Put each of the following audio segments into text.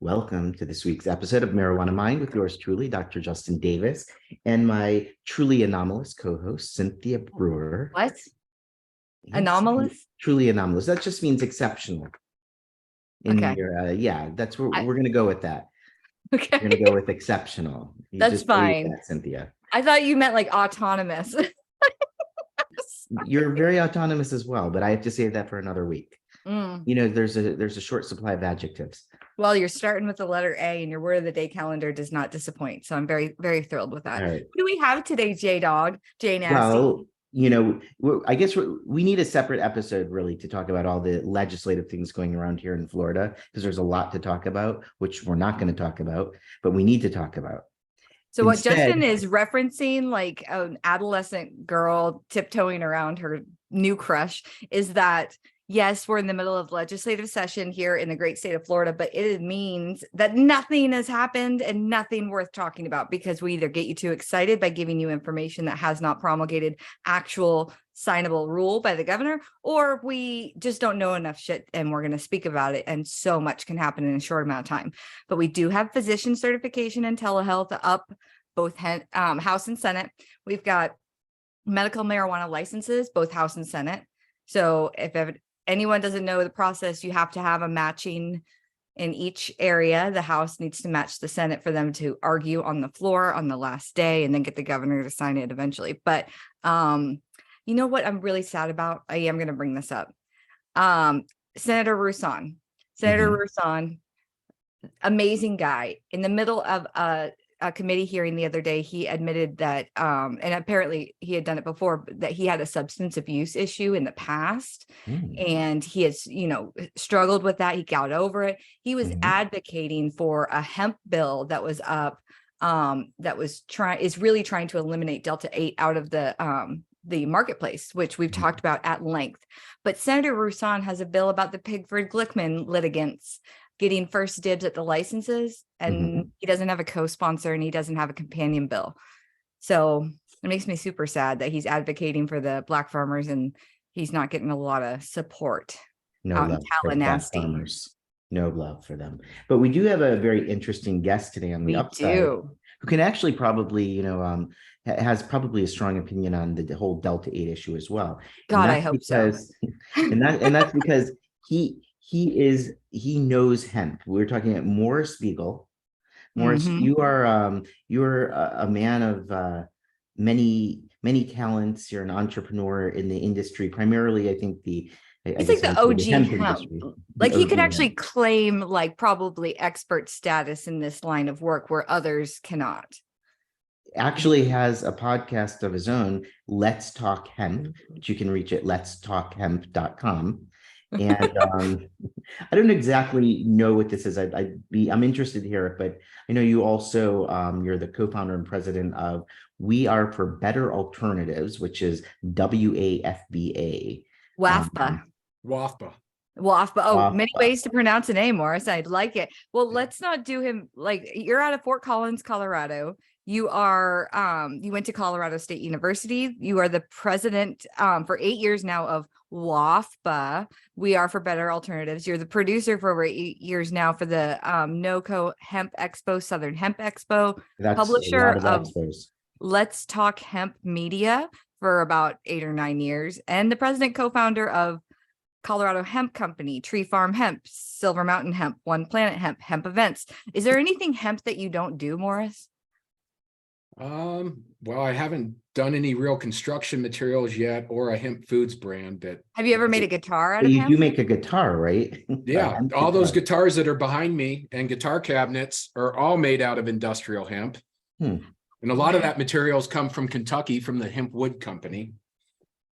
Welcome to this week's episode of Marijuana Mind with yours truly, Dr. Justin Davis, and my truly anomalous co-host, Cynthia Brewer. What? Anomalous? Truly anomalous. That just means exceptional. Okay. That's where we're going to go with that. Okay. We're going to go with exceptional. That's fine. That, Cynthia. I thought you meant like autonomous. You're very autonomous as well, but I have to save that for another week. You know, there's a short supply of adjectives. Well, you're starting with the letter A, and your word of the day calendar does not disappoint. So I'm very, very thrilled with that. All right. What do we have today, J-Dog? J-Nasty? Well, you know, I guess we need a separate episode really to talk about all the legislative things going around here in Florida, because there's a lot to talk about, which we're not going to talk about, but we need to talk about. So what Justin is referencing, like an adolescent girl tiptoeing around her new crush, is that yes, we're in the middle of legislative session here in the great state of Florida, but it means that nothing has happened and nothing worth talking about, because we either get you too excited by giving you information that has not promulgated actual signable rule by the governor, or we just don't know enough shit and we're going to speak about it. And so much can happen in a short amount of time. But we do have physician certification and telehealth up, both House and Senate. We've got medical marijuana licenses, both House and Senate. So if anyone doesn't know the process, you have to have a matching in each area. The House needs to match the Senate for them to argue on the floor on the last day and then get the governor to sign it eventually. But you know what I'm really sad about? I am going to bring this up. Senator Rouson, Rouson, amazing guy. In the middle of a committee hearing the other day, he admitted that, and apparently he had done it before, that he had a substance abuse issue in the past, and he has, struggled with that. He got over it. He was advocating for a hemp bill that was up, that is really trying to eliminate Delta 8 out of the marketplace, which we've talked about at length. But Senator Rouson has a bill about the Pigford-Glickman litigants getting first dibs at the licenses, and he doesn't have a co-sponsor and he doesn't have a companion bill. So it makes me super sad that he's advocating for the Black farmers and he's not getting a lot of support. No love for Black farmers. No love for them. But we do have a very interesting guest today on the upside who can actually probably, has probably a strong opinion on the whole Delta 8 issue as well. God, I hope so. and that's because he knows hemp. We're talking about Morris Beegle. Morris, you're a man of many talents. You're an entrepreneur in the industry, primarily. I think it's like the OG hemp. Like he could actually claim like probably expert status in this line of work where others cannot. Actually has a podcast of his own, Let's Talk Hemp, which you can reach at letstalkhemp.com. And I don't exactly know what this is. I'm interested to hear it, but I know you also you're the co-founder and president of We Are for Better Alternatives, which is WAFBA. WAFBA. WAFBA. Oh, many ways to pronounce a name, Morris. I'd like it. Well, let's not do him like you're out of Fort Collins, Colorado. You are you went to Colorado State University. You are the president for 8 years now of WAFBA. We Are for Better Alternatives. You're the producer for over 8 years now for the NOCO Hemp Expo, Southern Hemp Expo, publisher of Let's Talk Hemp Media for about 8 or 9 years, and the president co-founder of Colorado Hemp Company, Tree Farm Hemp, Silver Mountain Hemp, One Planet Hemp, Hemp Events. Is there anything hemp that you don't do, Morris? Well, I haven't done any real construction materials yet, or a hemp foods brand. That have you ever made a guitar out of hemp? You do make a guitar, right? Yeah, all those guitars that are behind me and guitar cabinets are all made out of industrial hemp. And a lot of that materials come from Kentucky, from the Hemp Wood Company.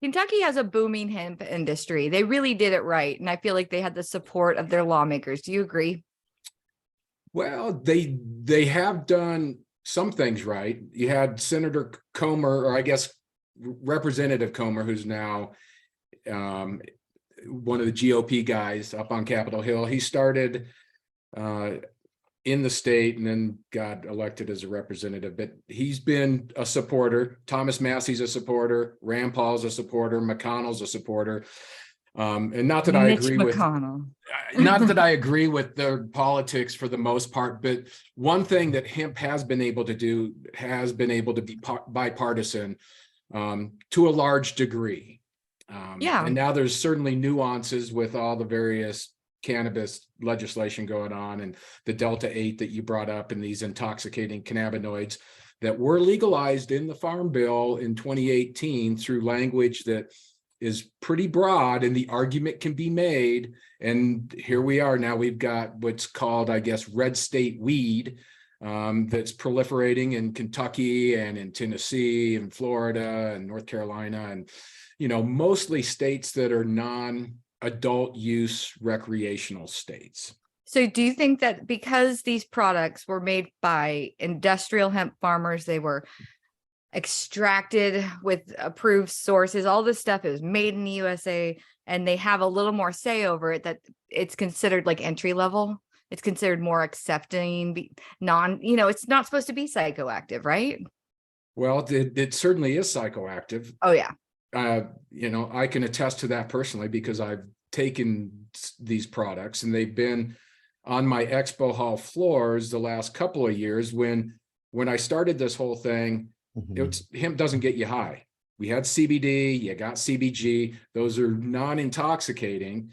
Kentucky has a booming hemp industry. They really did it right, and I feel like they had the support of their lawmakers. Do you agree? Well, they have done some things right. You had Senator Comer, or I guess Representative Comer, who's now one of the GOP guys up on Capitol Hill. He started in the state and then got elected as a representative, but he's been a supporter. Thomas Massey's a supporter. Rand Paul's a supporter. McConnell's a supporter. And not that I agree with, not that I agree with their politics for the most part, but one thing that hemp has been able to do has been able to be bipartisan to a large degree. Yeah. And now there's certainly nuances with all the various cannabis legislation going on, and the Delta 8 that you brought up, and these intoxicating cannabinoids that were legalized in the Farm Bill in 2018 through language that is pretty broad, and the argument can be made. And here we are now, we've got what's called, I guess, red state weed that's proliferating in Kentucky and in Tennessee and Florida and North Carolina, and mostly states that are non-adult use recreational states. So do you think that because these products were made by industrial hemp farmers, they were extracted with approved sources, all this stuff is made in the USA, and they have a little more say over it, that it's considered like entry level? It's considered more accepting, it's not supposed to be psychoactive, right? Well, it certainly is psychoactive. Oh yeah. I can attest to that personally, because I've taken these products and they've been on my expo hall floors the last couple of years. When I started this whole thing, hemp doesn't get you high. We had CBD, you got CBG, those are non-intoxicating.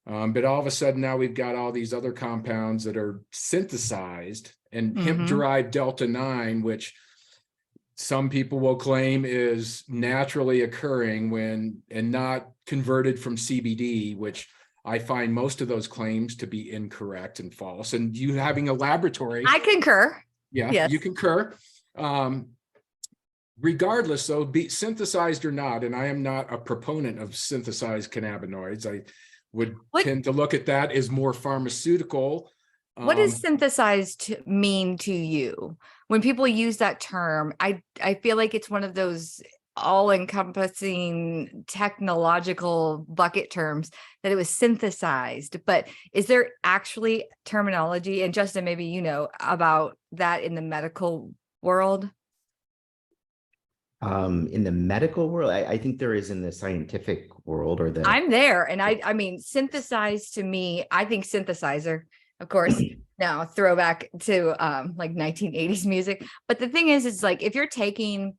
But all of a sudden now we've got all these other compounds that are synthesized, and hemp-derived Delta 9, which some people will claim is naturally occurring and not converted from CBD, which I find most of those claims to be incorrect and false. And you having a laboratory. I concur. Yeah, yes. You concur. Regardless, though, be synthesized or not, and I am not a proponent of synthesized cannabinoids. I would tend to look at that as more pharmaceutical. What does synthesized mean to you? When people use that term, I feel like it's one of those all-encompassing technological bucket terms, that it was synthesized. But is there actually terminology, and Justin, maybe you know about that in the medical world? In the medical world, I think there is in the scientific world, or I'm there. And I mean, synthesized to me, I think synthesizer, of course, now throwback to like 1980s music. But the thing is like, if you're taking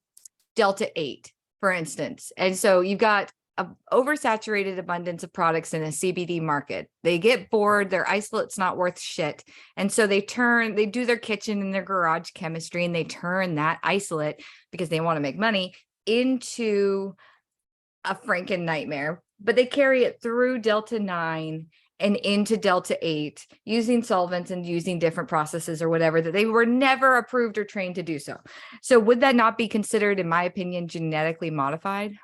Delta 8, for instance, and so you've got an oversaturated abundance of products in a CBD market, they get bored, their isolate's not worth shit. And so they do their kitchen and their garage chemistry, and they turn that isolate, because they want to make money, into a Franken nightmare. But they carry it through Delta 9 and into Delta 8 using solvents and using different processes or whatever, that they were never approved or trained to do so. So would that not be considered, in my opinion, genetically modified?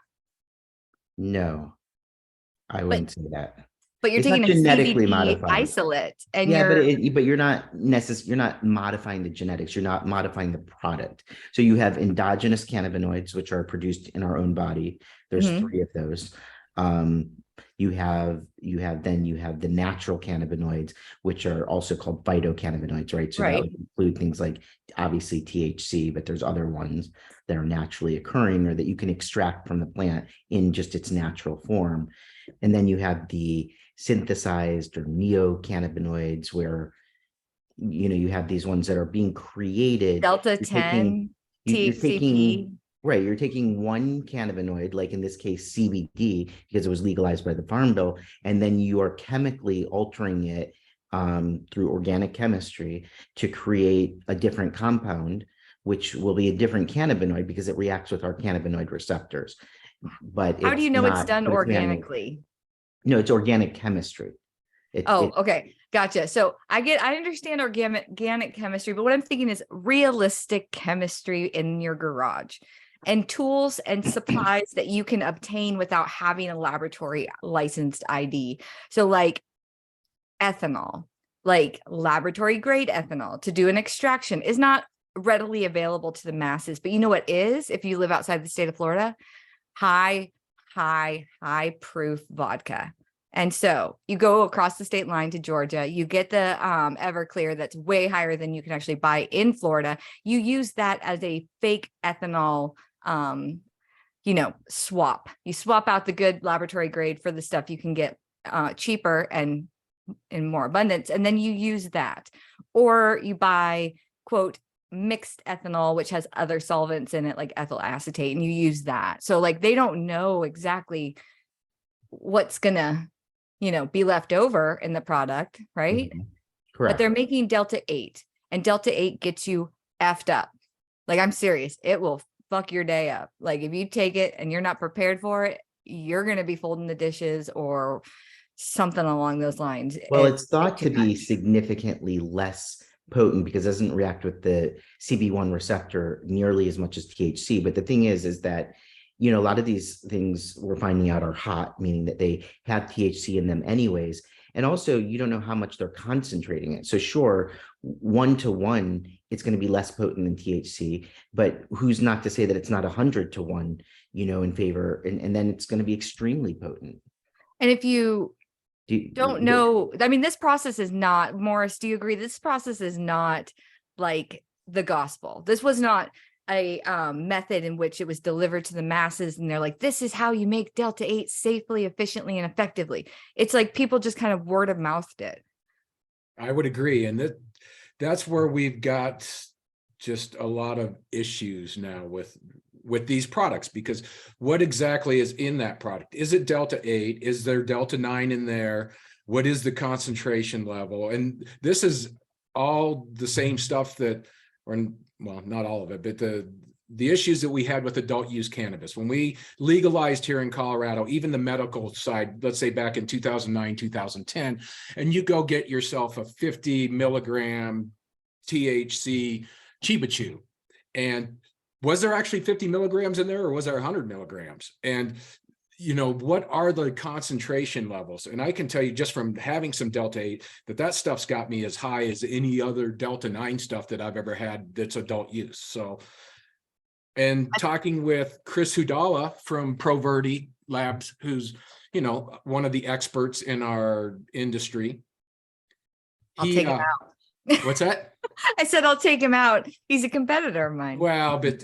No, I wouldn't say that. But you're taking a genetically modified isolate, and but you're not you're not modifying the genetics. You're not modifying the product. So you have endogenous cannabinoids, which are produced in our own body. There's 3 of those. You have the natural cannabinoids, which are also called phytocannabinoids, right? So that would include things like obviously THC, but there's other ones that are naturally occurring, or that you can extract from the plant in just its natural form. And then you have the synthesized or neocannabinoids, where you have these ones that are being created. Delta 10, THCP. Right, you're taking one cannabinoid, like in this case CBD, because it was legalized by the Farm Bill, and then you are chemically altering it through organic chemistry to create a different compound, which will be a different cannabinoid because it reacts with our cannabinoid receptors. But how do you know it's done organically? No, it's organic chemistry. Okay, gotcha. So I understand organic chemistry, but what I'm thinking is realistic chemistry in your garage, and tools and supplies that you can obtain without having a laboratory licensed ID. So like ethanol, like laboratory grade ethanol to do an extraction, is not readily available to the masses. But you know what is, if you live outside the state of Florida? High proof vodka. And so you go across the state line to Georgia, you get the Everclear that's way higher than you can actually buy in Florida. You use that as a fake ethanol, swap. You swap out the good laboratory grade for the stuff you can get cheaper and in more abundance, and then you use that. Or you buy, quote, mixed ethanol, which has other solvents in it like ethyl acetate, and you use that. So like they don't know exactly what's gonna, be left over in the product, right? Mhm. But Correct. they're making Delta 8, and Delta 8 gets you effed up. Like, I'm serious. It will fuck your day up. Like, if you take it and you're not prepared for it, you're going to be folding the dishes or something along those lines. Well, It's it's thought too to be much. significantly less potent because it doesn't react with the CB1 receptor nearly as much as THC. But the thing is that, a lot of these things we're finding out are hot, meaning that they have THC in them anyways. And also, you don't know how much they're concentrating it. So sure, 1 to 1, it's going to be less potent than THC, but who's not to say that it's not 100 to 1, in favor, and then it's going to be extremely potent. And if you don't you- know, I mean, this process is not, Morris, do you agree? This process is not like the gospel. This was not a method in which it was delivered to the masses and they're like, this is how you make Delta 8 safely, efficiently, and effectively. It's like people just kind of word of mouthed it. I would agree. And that's where we've got just a lot of issues now with these products, because what exactly is in that product? Is it Delta 8? Is there Delta 9 in there? What is the concentration level? And this is all the same stuff that, or well, not all of it, but the issues that we had with adult use cannabis. When we legalized here in Colorado, even the medical side, let's say back in 2009, 2010, and you go get yourself a 50 milligram THC Chiba Chew. And was there actually 50 milligrams in there, or was there 100 milligrams? And what are the concentration levels? And I can tell you just from having some Delta 8 that stuff's got me as high as any other Delta 9 stuff that I've ever had that's adult use. So, and talking with Chris Hudala from Proverti Labs, who's, one of the experts in our industry. I'll take him out. What's that? I said, I'll take him out. He's a competitor of mine. Well, but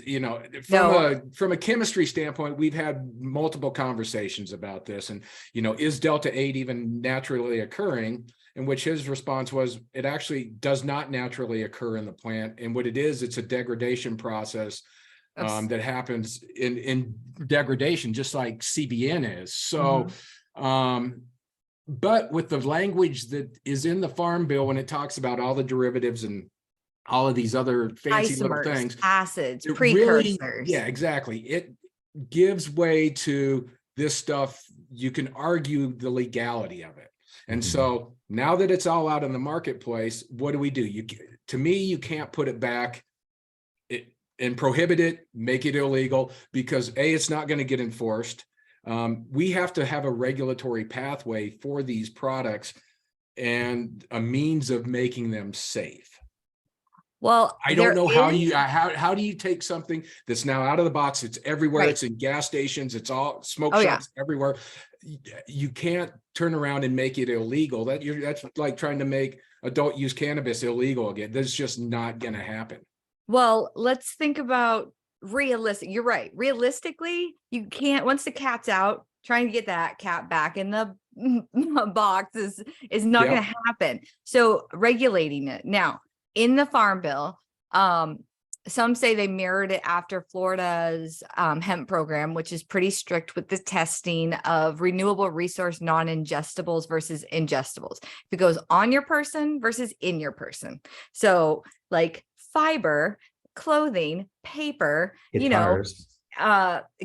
from a chemistry standpoint, we've had multiple conversations about this, and is Delta 8 even naturally occurring? In which his response was, it actually does not naturally occur in the plant, and what it is, it's a degradation process that happens in degradation, just like CBN is. So, but with the language that is in the Farm Bill, when it talks about all the derivatives and all of these other fancy little Isomers, things, acids, it precursors. Really, yeah, exactly. It gives way to this stuff. You can argue the legality of it. And so now that it's all out in the marketplace, what do? To me, you can't put it back and prohibit it, make it illegal, because A, it's not going to get enforced. We have to have a regulatory pathway for these products and a means of making them safe. Well, I don't know how do you take something that's now out of the box? It's everywhere. Right. It's in gas stations. It's all smoke shops everywhere. You can't turn around and make it illegal. That's like trying to make adult use cannabis illegal again. That's just not going to happen. Well, let's think about realistic. You're right. Realistically, you can't, once the cat's out, trying to get that cat back in the box is not going to happen. So regulating it now in the Farm Bill, some say they mirrored it after Florida's hemp program, which is pretty strict with the testing of renewable resource non-ingestibles versus ingestibles. If it goes on your person versus in your person. So like fiber, clothing, paper, Guitars.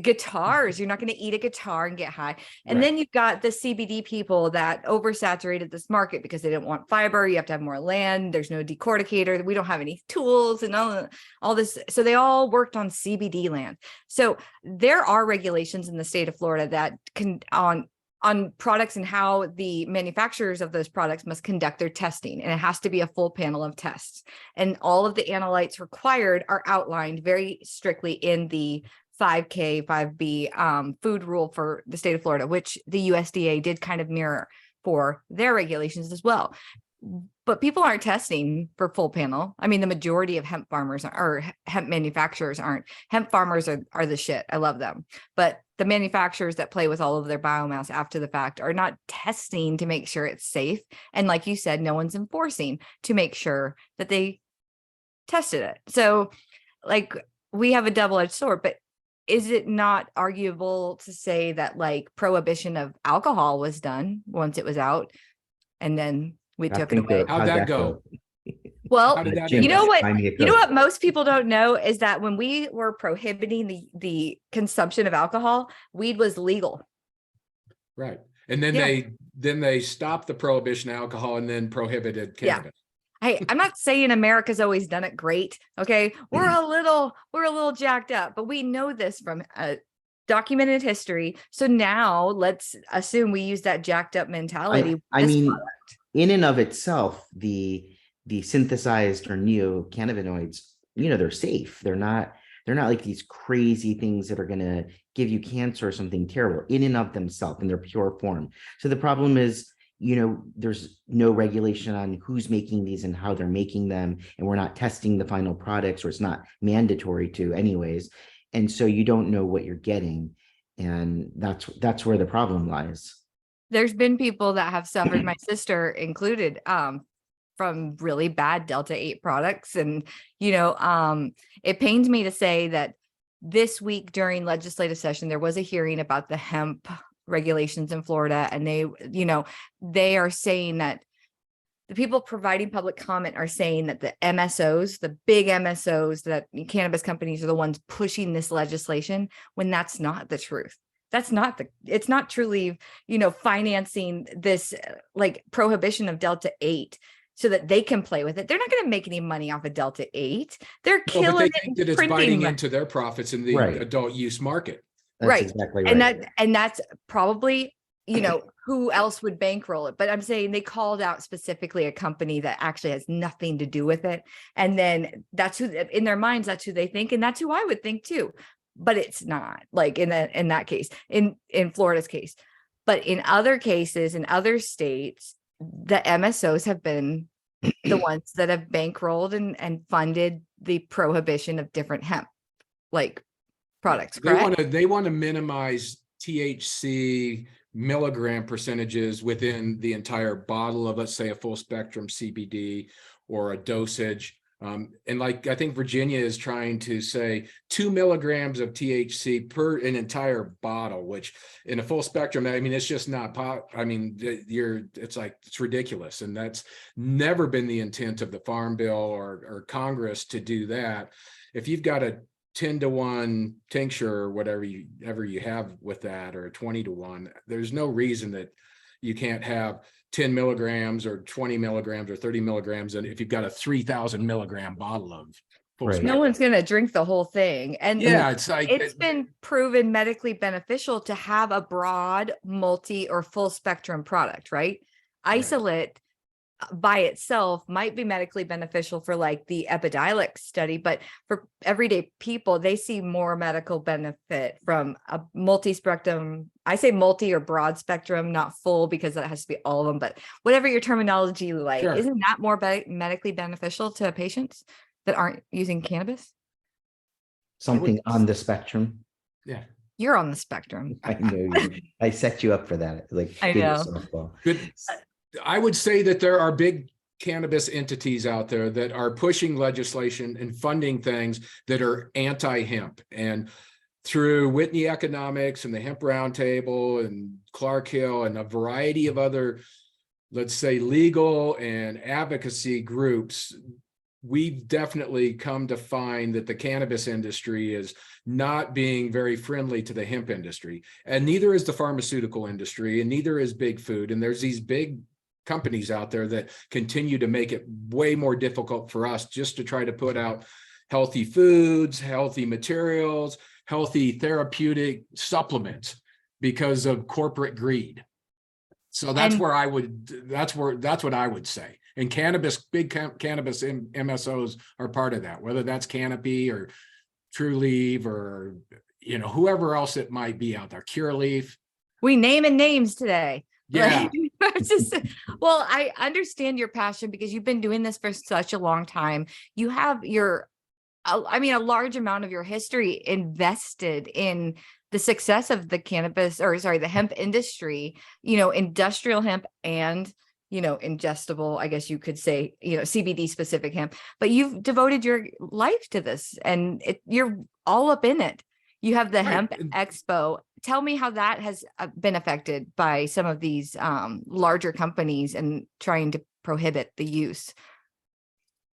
Guitars. You're not going to eat a guitar and get high. And then you've got the CBD people that oversaturated this market because they didn't want fiber. You have to have more land. There's no decorticator. We don't have any tools and all this. So they all worked on CBD land. So there are regulations in the state of Florida that can on products and how the manufacturers of those products must conduct their testing. And it has to be a full panel of tests. And all of the analytes required are outlined very strictly in the 5K, 5B food rule for the state of Florida, which the USDA did kind of mirror for their regulations as well. but people aren't testing for full panel. I mean, the majority of hemp farmers or hemp manufacturers aren't. Hemp farmers are the shit. I love them. But the manufacturers that play with all of their biomass after the fact are not testing to make sure it's safe. And like you said, no one's enforcing to make sure that they tested it. So like we have a double-edged sword, but is it not arguable to say that like prohibition of alcohol was done once it was out and then we took it away? How'd that go? Well, How did that Jim, you know what? find me a You know code. what most people don't know is that when we were prohibiting the consumption of alcohol, weed was legal. Right. And then Yeah. they stopped the prohibition of alcohol and then prohibited Yeah. cannabis. Hey, I'm not saying America's always done it great. Okay. We're a little jacked up, but we know this from documented history. So now let's assume we use that jacked up mentality. I mean, in and of itself, the synthesized or neocannabinoids, they're safe. They're not like these crazy things that are going to give you cancer or something terrible in and of themselves in their pure form. So the problem is, there's no regulation on who's making these and how they're making them. And we're not testing the final products, or it's not mandatory to anyways. And so you don't know what you're getting. And that's where the problem lies. There's been people that have suffered, my sister included, from really bad Delta-8 products. And, it pains me to say that this week during legislative session, there was a hearing about the hemp regulations in Florida. And they are saying that the people providing public comment are saying that the MSOs, the big MSOs, that cannabis companies are the ones pushing this legislation, when that's not the truth. It's not truly, financing this like prohibition of Delta-8 so that they can play with it. They're not going to make any money off of Delta-8. They're killing but they it. think that it's biting into their profits in the adult use market. That's right. Exactly right. And that's probably, who else would bankroll it? But I'm saying they called out specifically a company that actually has nothing to do with it. And then that's who, in their minds, that's who they think. And that's who I would think too. But it's not, like in that case, in Florida's case. But in other cases, in other states, the MSOs have been the ones that have bankrolled and funded the prohibition of different hemp like products. They want to minimize THC milligram percentages within the entire bottle of, let's say, a full spectrum CBD or a dosage. And like, I think Virginia is trying to say 2 milligrams of THC per an entire bottle, which in a full spectrum, I mean, it's just not it's ridiculous. And that's never been the intent of the Farm Bill or Congress to do that. If you've got a 10-to-1 tincture or whatever you have with that, or a 20-to-1, there's no reason that you can't have 10 milligrams or 20 milligrams or 30 milligrams. And if you've got a 3,000 milligram bottle of full spectrum. No one's going to drink the whole thing. And yeah, it's like, it's been proven medically beneficial to have a broad, multi or full spectrum product, right? Isolate by itself might be medically beneficial for like the Epidiolex study, but for everyday people, they see more medical benefit from a multi-spectrum. I say multi or broad spectrum, not full, because that has to be all of them, but whatever your terminology like, Sure. Isn't that more medically beneficial to patients that aren't using cannabis? Something on the spectrum. Yeah. You're on the spectrum. I know you. I set you up for that. Like, I good know. softball. Good. I would say that there are big cannabis entities out there that are pushing legislation and funding things that are anti-hemp. And through Whitney Economics and the Hemp Roundtable and Clark Hill and a variety of other, let's say, legal and advocacy groups, we've definitely come to find that the cannabis industry is not being very friendly to the hemp industry. And neither is the pharmaceutical industry, and neither is big food. And there's these big companies out there that continue to make it way more difficult for us just to try to put out healthy foods, healthy materials, healthy therapeutic supplements because of corporate greed. So that's what I would say. And big cannabis MSOs are part of that, whether that's Canopy or Trulieve or, whoever else it might be out there, Cureleaf. We naming names today. Yeah. Well, I understand your passion because you've been doing this for such a long time. You have a large amount of your history invested in the success of the the hemp industry, industrial hemp and, ingestible, I guess you could say, CBD specific hemp, but you've devoted your life to this and you're all up in it. You have the Right. Hemp Expo. Tell me how that has been affected by some of these larger companies and trying to prohibit the use.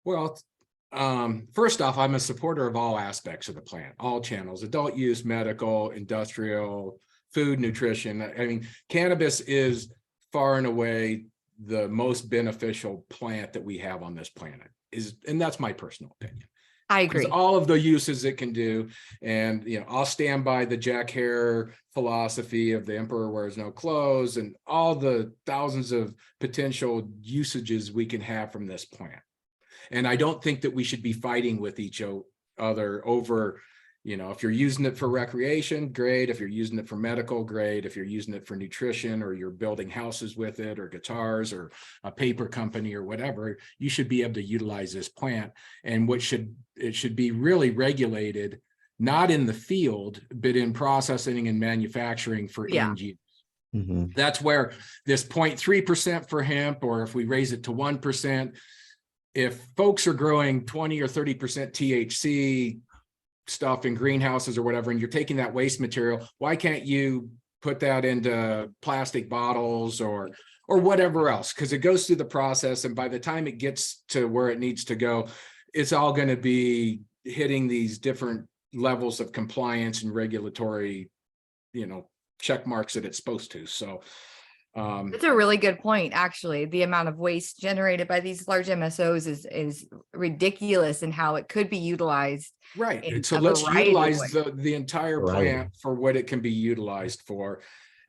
Well, first off, I'm a supporter of all aspects of the plant, all channels, adult use, medical, industrial, food, nutrition. I mean, cannabis is far and away the most beneficial plant that we have on this planet, and that's my personal opinion. I agree. All of the uses it can do. And, I'll stand by the Jack Hare philosophy of the emperor wears no clothes and all the thousands of potential usages we can have from this plant. And I don't think that we should be fighting with each other over, if you're using it for recreation, great. If you're using it for medical, great. If you're using it for nutrition or you're building houses with it or guitars or a paper company or whatever, you should be able to utilize this plant. And it should be really regulated, not in the field, but in processing and manufacturing for end use. Mm-hmm. That's where this 0.3% for hemp, or if we raise it to 1%, if folks are growing 20 or 30% THC stuff in greenhouses or whatever, and you're taking that waste material, why can't you put that into plastic bottles or whatever else? Because it goes through the process, and by the time it gets to where it needs to go, it's all going to be hitting these different levels of compliance and regulatory, check marks that it's supposed to. So that's a really good point. Actually, the amount of waste generated by these large MSOs is ridiculous, and how it could be utilized. Right. So let's utilize the entire plant for what it can be utilized for,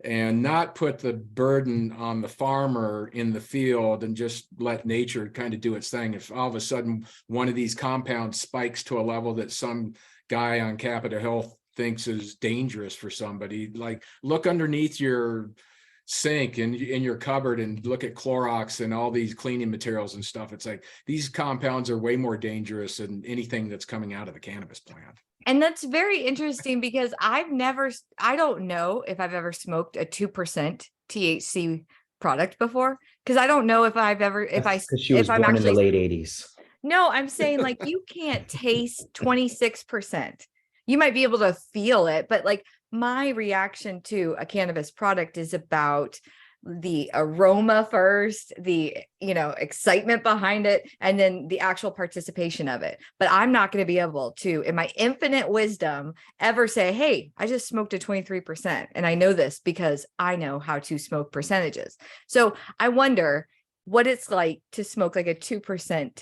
and not put the burden on the farmer in the field and just let nature kind of do its thing. If all of a sudden one of these compounds spikes to a level that some guy on Capitol Hill thinks is dangerous for somebody, like look underneath your sink and in your cupboard and look at Clorox and all these cleaning materials and stuff. It's like these compounds are way more dangerous than anything that's coming out of the cannabis plant. And that's very interesting because I don't know if I've ever smoked a 2% THC product before, because I don't know if I've ever, because she was born in the late 80s. No, I'm saying like you can't taste 26%. You might be able to feel it, but like my reaction to a cannabis product is about the aroma first, the, excitement behind it, and then the actual participation of it. But I'm not going to be able to, in my infinite wisdom, ever say, hey, I just smoked a 23%. And I know this because I know how to smoke percentages. So I wonder what it's like to smoke like a 2%,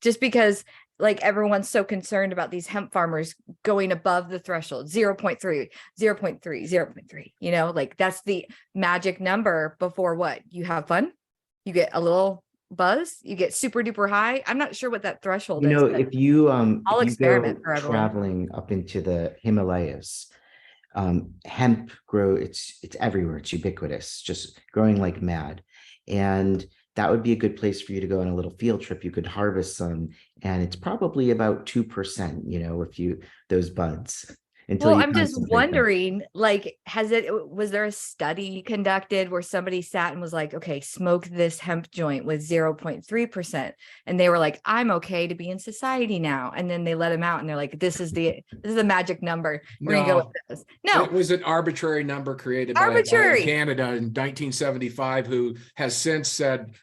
just because like everyone's so concerned about these hemp farmers going above the threshold, 0.3, 0.3, 0.3, like that's the magic number before what? You have fun, you get a little buzz, you get super duper high. I'm not sure what that threshold is. If you I'll experiment for everyone. Traveling up into the Himalayas, hemp it's everywhere. It's ubiquitous, just growing like mad. And that would be a good place for you to go on a little field trip. You could harvest some, and it's probably about 2%, those buds. Well, I'm just wondering, like, was there a study conducted where somebody sat and was like, okay, smoke this hemp joint with 0.3%. And they were like, I'm okay to be in society now. And then they let him out and they're like, this is the magic number. We're going to go with this. No, it was an arbitrary number created by Canada in 1975, who has since said,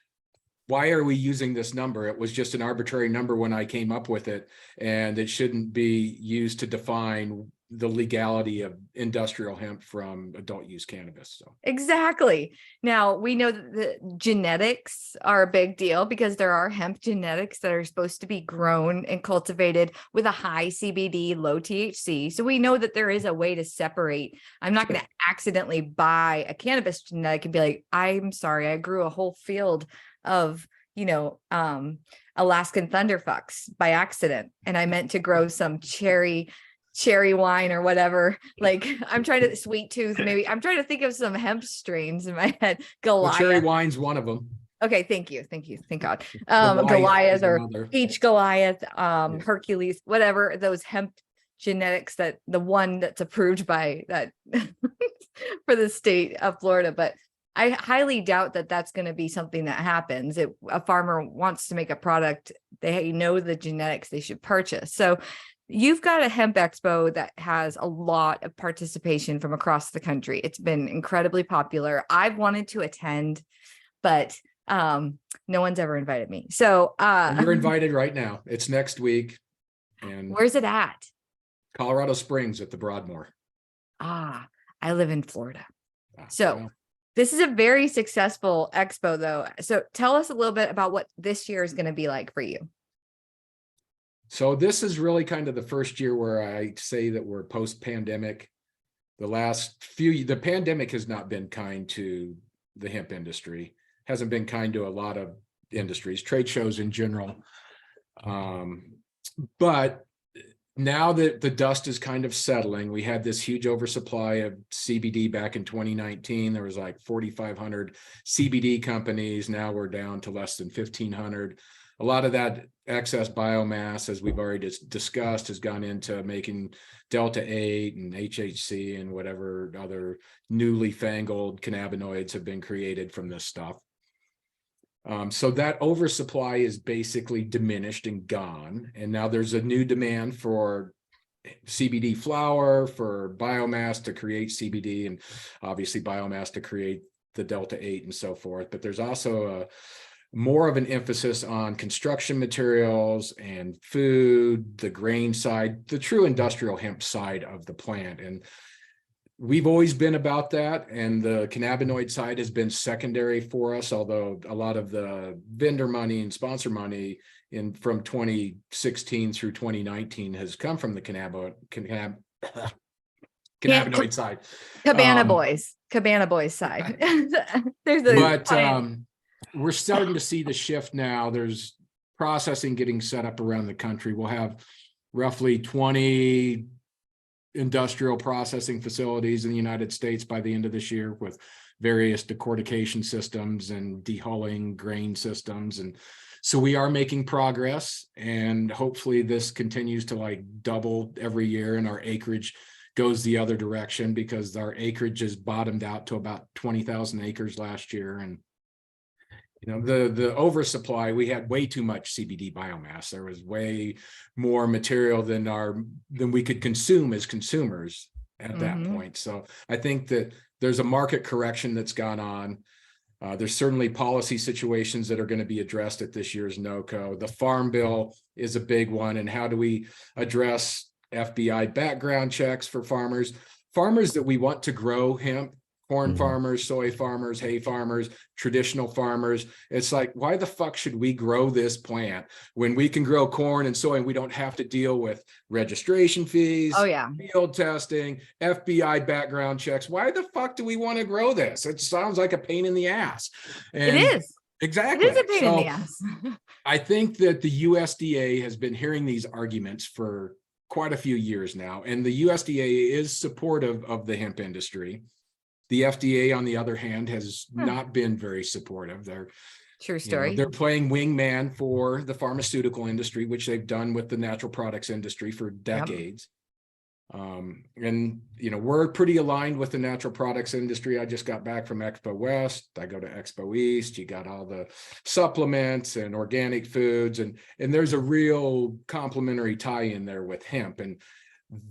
why are we using this number? It was just an arbitrary number when I came up with it, and it shouldn't be used to define the legality of industrial hemp from adult use cannabis. So exactly. Now we know that the genetics are a big deal because there are hemp genetics that are supposed to be grown and cultivated with a high CBD, low THC. So we know that there is a way to separate. I'm not going to accidentally buy a cannabis genetic and be like, I'm sorry, I grew a whole field of, Alaskan thunderfucks by accident. And I meant to grow some cherry cherry wine or whatever. Like I'm trying to sweet tooth, maybe. I'm trying to think of some hemp strains in my head. Well, cherry Goliath. wine's one of them. Okay, thank you. Thank God. Goliath Goliath is or another. peach Goliath, Yeah. Hercules, whatever, those hemp genetics, that the one that's approved by that for the state of Florida. But I highly doubt that that's going to be something that happens. A farmer wants to make a product, they know the genetics they should purchase. So you've got a hemp expo that has a lot of participation from across the country. It's been incredibly popular. I've wanted to attend, but no one's ever invited me. So You're invited right now. It's next week. And where's it at? Colorado Springs at the Broadmoor. I live in Florida. Ah, So well, this is a very successful expo though. So tell us a little bit about what this year is going to be like for you. so this is really kind of the first year where I say that we're post-pandemic. The pandemic has not been kind to the hemp industry, hasn't been kind to a lot of industries, trade shows in general. But now that the dust is kind of settling, we had this huge oversupply of CBD back in 2019. There was like 4,500 CBD companies. Now we're down to less than 1,500. A lot of that excess biomass, as we've already discussed, has gone into making Delta-8 and HHC and whatever other newly fangled cannabinoids have been created from this stuff. So that oversupply is basically diminished and gone. And now there's a new demand for CBD flower, for biomass to create CBD, and obviously biomass to create the Delta-8 and so forth. But there's also more of an emphasis on construction materials and food, the grain side, the true industrial hemp side of the plant. And we've always been about that, and the cannabinoid side has been secondary for us, although a lot of the vendor money and sponsor money from 2016 through 2019 has come from the cannabinoid side. Cabana Boys side. There's a we're starting to see the shift now. There's processing getting set up around the country. We'll have roughly 20 industrial processing facilities in the United States by the end of this year, with various decortication systems and dehulling grain systems. And so we are making progress, and hopefully this continues to like double every year, and our acreage goes the other direction, because our acreage is bottomed out to about 20,000 acres last year. And the oversupply, we had way too much CBD biomass. There was way more material than we could consume as consumers at that point. So I think that there's a market correction that's gone on. There's certainly policy situations that are going to be addressed at this year's NOCO. The Farm Bill is a big one. And how do we address FBI background checks for farmers that we want to grow hemp? Corn farmers, soy farmers, hay farmers, traditional farmers. It's like, why the fuck should we grow this plant when we can grow corn and soy and we don't have to deal with registration fees, field testing, FBI background checks? Why the fuck do we want to grow this? It sounds like a pain in the ass. And it is. Exactly. It is a pain in the ass. I think that the USDA has been hearing these arguments for quite a few years now, and the USDA is supportive of the hemp industry. The FDA, on the other hand, has not been very supportive. They're true story. They're playing wingman for the pharmaceutical industry, which they've done with the natural products industry for decades. And we're pretty aligned with the natural products industry. I just got back from Expo West. I go to Expo East. You got all the supplements and organic foods, and there's a real complementary tie in there with hemp. And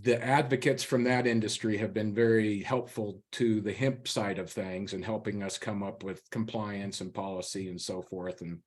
the advocates from that industry have been very helpful to the hemp side of things and helping us come up with compliance and policy and so forth. And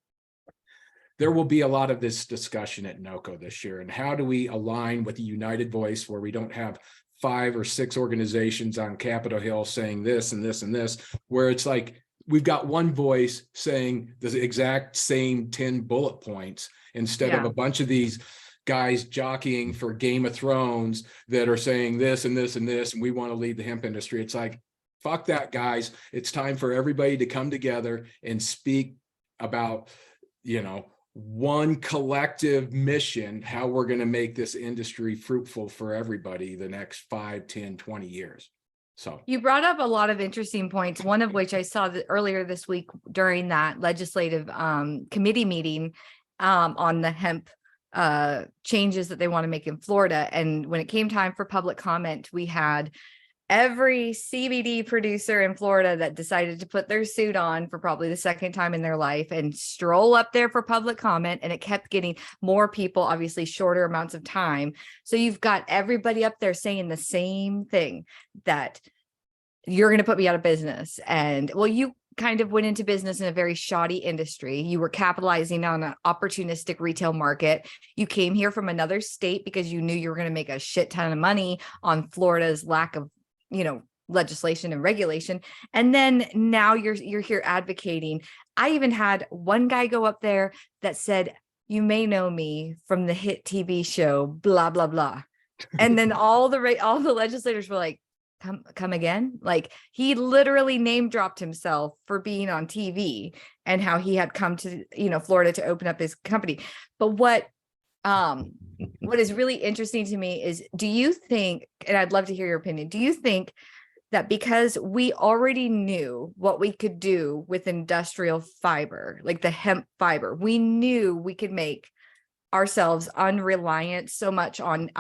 there will be a lot of this discussion at NOCO this year. And how do we align with a united voice where we don't have 5 or 6 organizations on Capitol Hill saying this and this and this, where it's like we've got one voice saying the exact same 10 bullet points instead of a bunch of these guys jockeying for Game of Thrones that are saying this and this and this, and we want to lead the hemp industry. It's like, fuck that, guys. It's time for everybody to come together and speak about, one collective mission, how we're going to make this industry fruitful for everybody the next 5, 10, 20 years. So you brought up a lot of interesting points, one of which I saw that earlier this week during that legislative committee meeting on the hemp changes that they want to make in Florida. And when it came time for public comment, we had every CBD producer in Florida that decided to put their suit on for probably the second time in their life and stroll up there for public comment. And it kept getting more people, obviously shorter amounts of time. So you've got everybody up there saying the same thing, that you're going to put me out of business. And well, you kind of went into business in a very shoddy industry. You were capitalizing on an opportunistic retail market. You came here from another state because you knew you were going to make a shit ton of money on Florida's lack of, legislation and regulation. And then now you're here advocating. I even had one guy go up there that said, "You may know me from the hit TV show, blah, blah, blah." And then all the legislators were like, come again? Like, he literally name dropped himself for being on TV and how he had come to, Florida to open up his company. But what is really interesting to me is, do you think, and I'd love to hear your opinion, do you think that because we already knew what we could do with industrial fiber, like the hemp fiber, we knew we could make ourselves unreliant so much on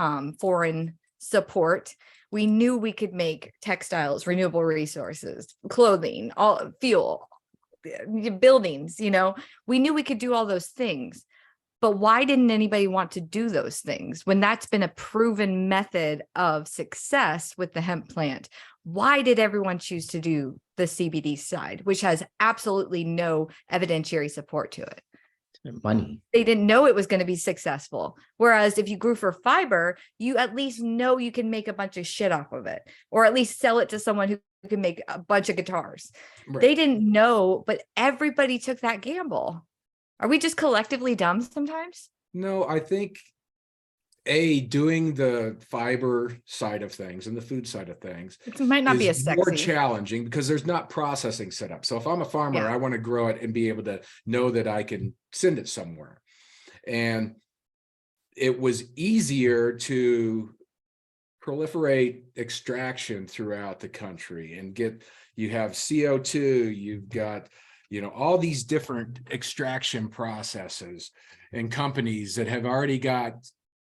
foreign support? We knew we could make textiles, renewable resources, clothing, all fuel, buildings, we knew we could do all those things. But why didn't anybody want to do those things when that's been a proven method of success with the hemp plant? Why did everyone choose to do the CBD side, which has absolutely no evidentiary support to it? Money. They didn't know it was going to be successful. Whereas if you grew for fiber, you at least know you can make a bunch of shit off of it, or at least sell it to someone who can make a bunch of guitars. Right. They didn't know, but everybody took that gamble. Are we just collectively dumb sometimes? No, I think doing the fiber side of things and the food side of things, it might not be as sexy, more challenging because there's not processing set up. So if I'm a farmer, I want to grow it and be able to know that I can send it somewhere. And it was easier to proliferate extraction throughout the country and you have CO2, you've got all these different extraction processes and companies that have already got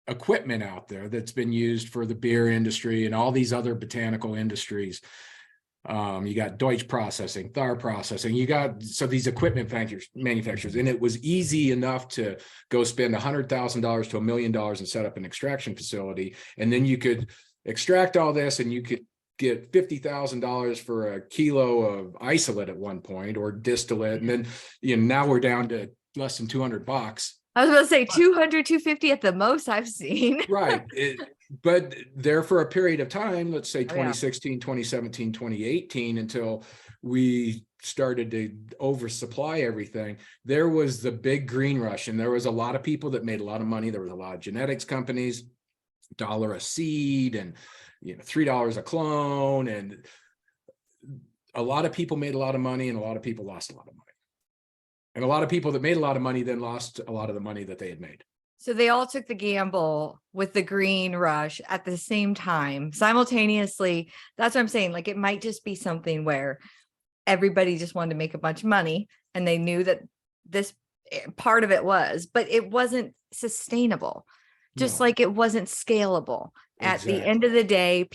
equipment out there that's been used for the beer industry and all these other botanical industries. You got Deutsch processing, Thar processing, so these equipment manufacturers, and it was easy enough to go spend $100,000 to $1 million and set up an extraction facility. And then you could extract all this and you could get $50,000 for a kilo of isolate at one point, or distillate. And then, now we're down to less than $200. I was about to say 200, 250 at the most I've seen. Right. But there for a period of time, let's say 2016, 2017, 2018, until we started to oversupply everything, there was the big green rush. And there was a lot of people that made a lot of money. There was a lot of genetics companies, $1 a seed and $3 a clone, and a lot of people made a lot of money and a lot of people lost a lot of money. And a lot of people that made a lot of money then lost a lot of the money that they had made. So they all took the gamble with the green rush at the same time, simultaneously. That's what I'm saying. Like, it might just be something where everybody just wanted to make a bunch of money and they knew that this part of it was, but it wasn't sustainable. Just like it wasn't scalable. At the end of the day,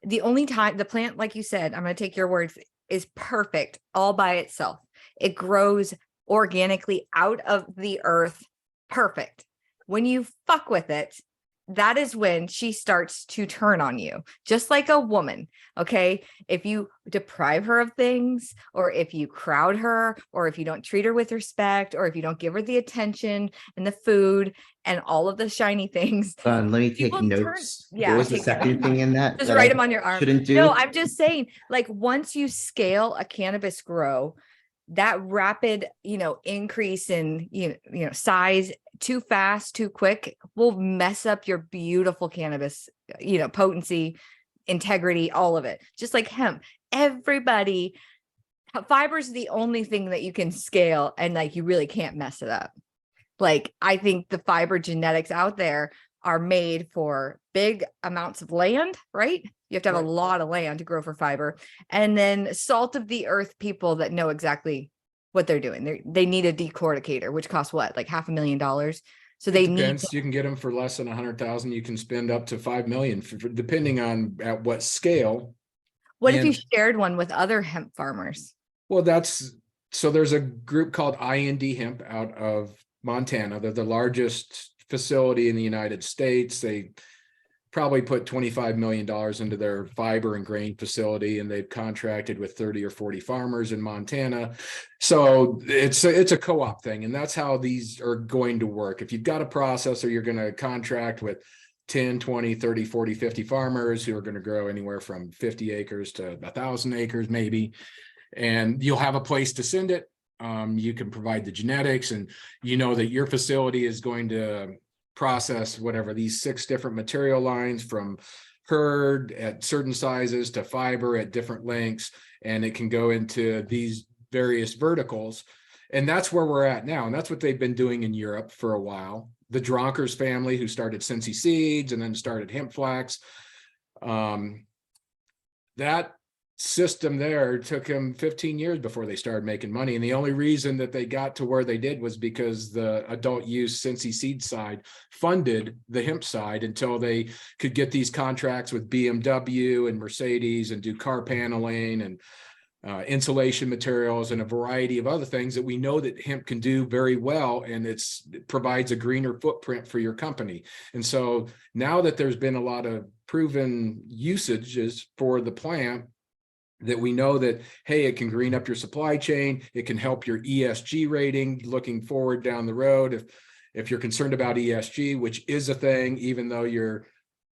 the only time the plant, like you said, I'm going to take your word, is perfect all by itself. It grows organically out of the earth. Perfect. When you fuck with it, that is when she starts to turn on you, just like a woman. Okay. If you deprive her of things, or if you crowd her, or if you don't treat her with respect, or if you don't give her the attention and the food and all of the shiny things. Let me take notes. What was the second thing in that? Just write them on your arm. Shouldn't do? No, I'm just saying, like, once you scale a cannabis grow, that rapid, increase in, size too fast, too quick will mess up your beautiful cannabis, potency, integrity, all of it. Just like hemp, fiber is the only thing that you can scale and like, you really can't mess it up. Like, I think the fiber genetics out there are made for big amounts of land, right? You have to have Right. a lot of land to grow for fiber. And then salt of the earth people that know exactly what they're doing. They need a decorticator, which costs what, like $500,000. So It they need to, depends. You can get them for less than 100,000. You can spend up to 5 million depending on at what scale. what if you And shared one with other hemp farmers? well, so there's a group called IND Hemp out of Montana. They're the largest facility in the United States. They probably put $25 million into their fiber and grain facility, and they've contracted with 30 or 40 farmers in Montana. So it's a co-op thing, and that's how these are going to work. If you've got a processor, you're going to contract with 10, 20, 30, 40, 50 farmers who are going to grow anywhere from 50 acres to 1,000 acres maybe, and you'll have a place to send it. You can provide the genetics, and you know that your facility is going to process whatever these 6 different material lines, from herd at certain sizes to fiber at different lengths, and it can go into these various verticals. And that's where we're at now, and that's what they've been doing in Europe for a while. The Dronkers family, who started Cincy Seeds and then started Hemp Flax, that system there took them 15 years before they started making money. And the only reason that they got to where they did was because the adult use Cincy Seed side funded the hemp side until they could get these contracts with BMW and Mercedes and do car paneling and insulation materials and a variety of other things that we know that hemp can do very well, and it provides a greener footprint for your company. And so now that there's been a lot of proven usages for the plant, that we know that, hey, it can green up your supply chain, it can help your ESG rating looking forward down the road. If you're concerned about ESG, which is a thing, even though your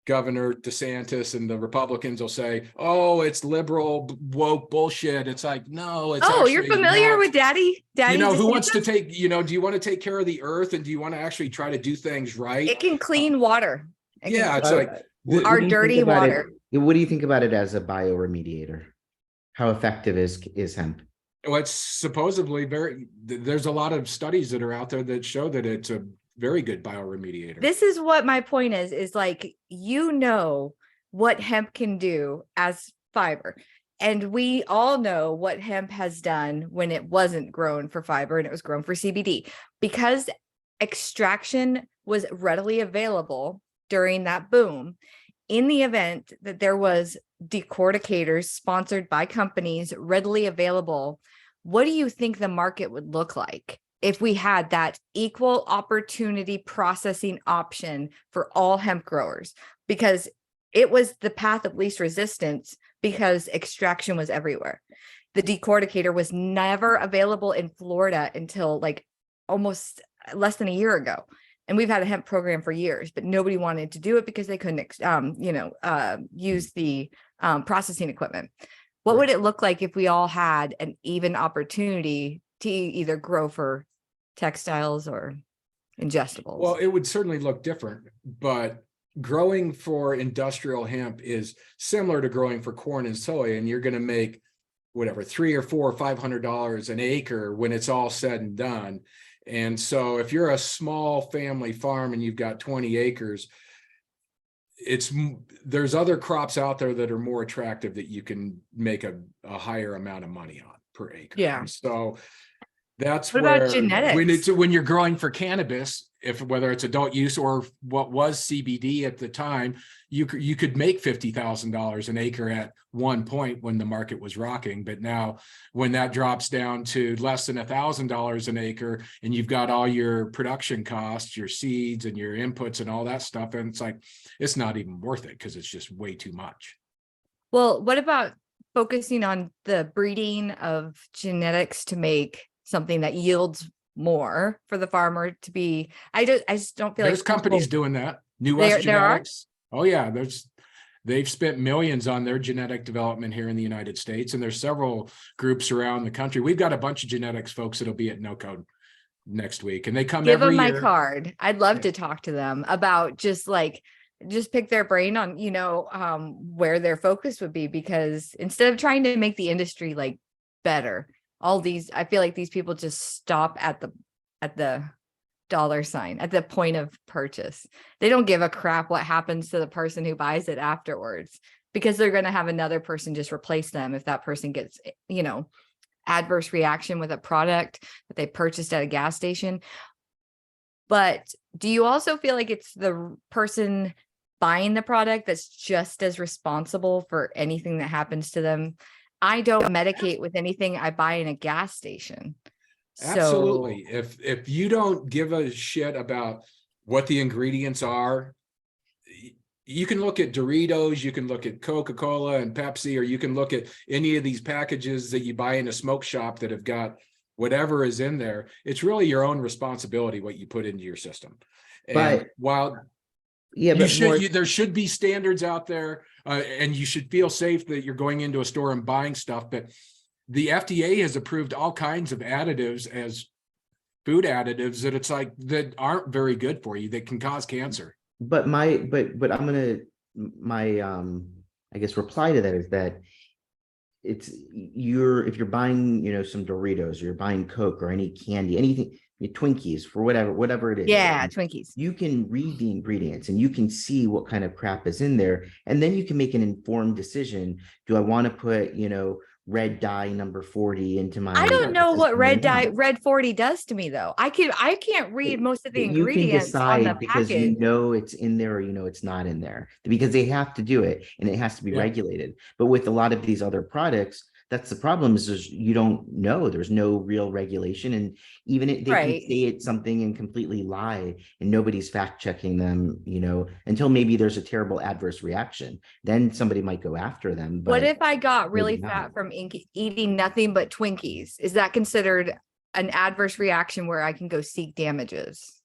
Governor DeSantis and the Republicans will say, oh, it's liberal woke bullshit. It's like, no, it's Oh, you're familiar not. with Daddy You know, who DeSantis? wants to take, do you want to take care of the earth, and do you want to actually try to do things right? It can clean water. It can Yeah, it's clean like, our do you think dirty about it- water. What do you think about it as a bioremediator? How effective is hemp? well, it's supposedly there's a lot of studies that are out there that show that it's a very good bioremediator. This is what my point is like, you know what hemp can do as fiber. And we all know what hemp has done when it wasn't grown for fiber and it was grown for CBD, because extraction was readily available during that boom. In the event that there was decorticators sponsored by companies readily available, what do you think the market would look like if we had that equal opportunity processing option for all hemp growers? Because it was the path of least resistance, because extraction was everywhere. The decorticator was never available in Florida until like almost less than a year ago. And we've had a hemp program for years, but nobody wanted to do it because they couldn't, use the processing equipment. What would it look like if we all had an even opportunity to either grow for textiles or ingestibles? Well, it would certainly look different, but growing for industrial hemp is similar to growing for corn and soy, and you're going to make whatever $300 or $400 or $500 an acre when it's all said and done. And so if you're a small family farm and you've got 20 acres, there's other crops out there that are more attractive that you can make a higher amount of money on per acre. Yeah. And so that's What about where genetics? when you're growing for cannabis, whether it's adult use or what was CBD at the time, you could make $50,000 an acre at one point when the market was rocking. But now when that drops down to less than $1,000 an acre, and you've got all your production costs, your seeds and your inputs and all that stuff, and it's like, it's not even worth it because it's just way too much. Well, what about focusing on the breeding of genetics to make something that yields more for the farmer to be? I just don't feel There's like companies doing that. New There- West there are? Genetics. Oh yeah, they've spent millions on their genetic development here in the United States, and there's several groups around the country. We've got a bunch of genetics folks that'll be at No Code next week, and they come give every them my year. card. I'd love Yeah. to talk to them about just pick their brain on, where their focus would be, because instead of trying to make the industry like better, I feel like these people just stop at the $sign at the point of purchase. They don't give a crap what happens to the person who buys it afterwards, because they're going to have another person just replace them if that person gets, adverse reaction with a product that they purchased at a gas station. But do you also feel like it's the person buying the product that's just as responsible for anything that happens to them? I don't medicate with anything I buy in a gas station. Absolutely. If you don't give a shit about what the ingredients are, you can look at Doritos, you can look at Coca-Cola and Pepsi, or you can look at any of these packages that you buy in a smoke shop that have got whatever is in there. It's really your own responsibility what you put into your system. And while there should be standards out there, and you should feel safe that you're going into a store and buying stuff, but the FDA has approved all kinds of additives as food additives that aren't very good for you, that can cause cancer. But my I guess reply to that is that if you're buying, some Doritos, or you're buying Coke or any candy, anything, Twinkies, for whatever it is. Yeah, Twinkies. You can read the ingredients and you can see what kind of crap is in there. And then you can make an informed decision. Do I want to put, red dye number 40 into my— I don't know what red 40 does to me, though. I can't read most of the ingredients on the because package. it's in there, or it's not in there, because they have to do it and it has to be regulated. But with a lot of these other products, that's the problem, is you don't know. There's no real regulation, and even if they can say it's something and completely lie, and nobody's fact checking them, until maybe there's a terrible adverse reaction, then somebody might go after them. But what if I got really fat from eating nothing but Twinkies? Is that considered an adverse reaction where I can go seek damages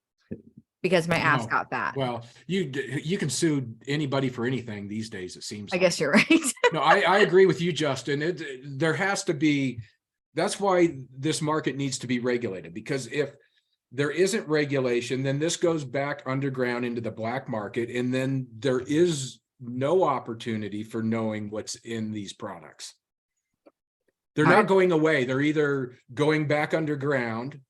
because my ass got fat? Well, you can sue anybody for anything these days, it seems. I guess you're right. No, I agree with you, Justin. There has to be. That's why this market needs to be regulated, because if there isn't regulation, then this goes back underground into the black market, and then there is no opportunity for knowing what's in these products. They're not going away. They're either going back underground,